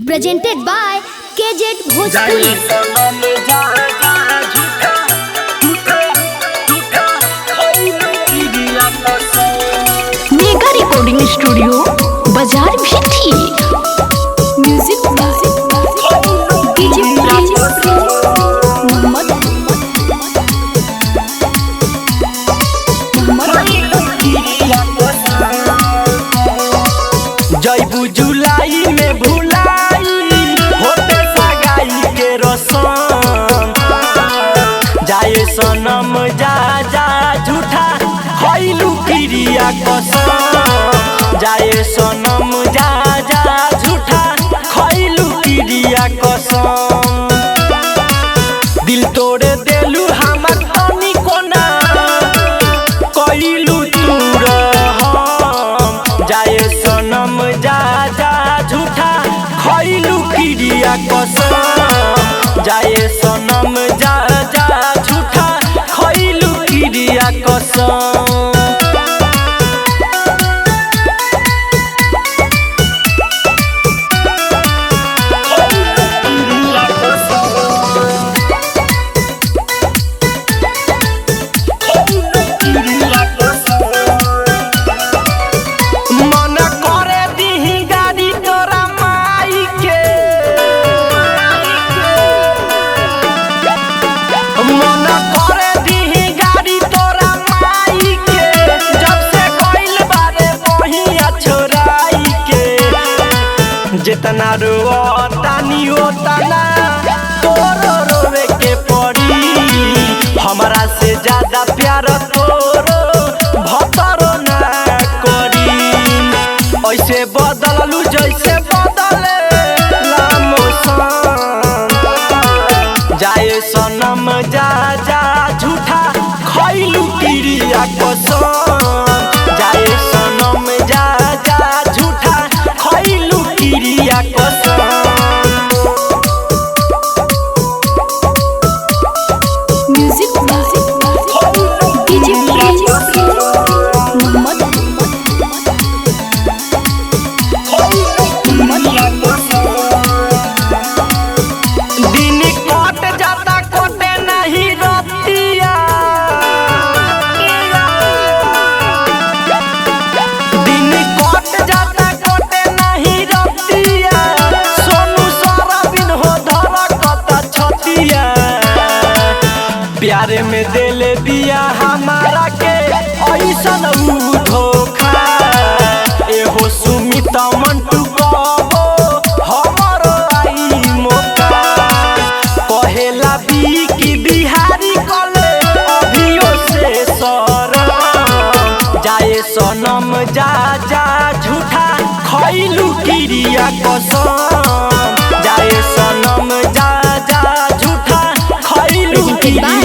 presented by KZ Bhojpuri। Mega recording studio बाजार भी ठीक। म्यूजिक जयबू जुलाई में भुलाई होते सगाई के रसम जाए सनम जा जा झूठा खइलू क्रिया कसम जाए सनम जा जा झूठा खइलू क्रिया कसम दिल तोड़े देलू हमर तनी कोना कइलू तू रहम जाए सनम जा जा झूठा खइलू क्रिया कसम जाए सनम जा जा झूठा खइलू क्रिया कसम। जितना रोतानी ओतना तोरो रोवे के पड़ी हमरा से ज्यादा प्यार तोरो भतरो ना करी ऐसे बदललू जैसे बदले ला मौसम जाए सनम जा जा झूठा खइलू क्रिया कसम जाए सनम जा जा झूठा खइलू क्रिया कसम। म्यूजिक दिन कट जाता कटे नहीं रतिया दिन कट जाता कटे नहीं रतिया सोनू सारा दिन हो धड़कता छतिया प्यारे में देले दिया हमारा के ऐसन ऊ धोखा एहो सुमित मंटू कबो हमरो आई मौका कहेला बी की बिहारी कले अभियो से सरम जाए सनम जा जा झूठा खइलू क्रिया कसम जाए सनम जा जा झूठा खइलू क्रिया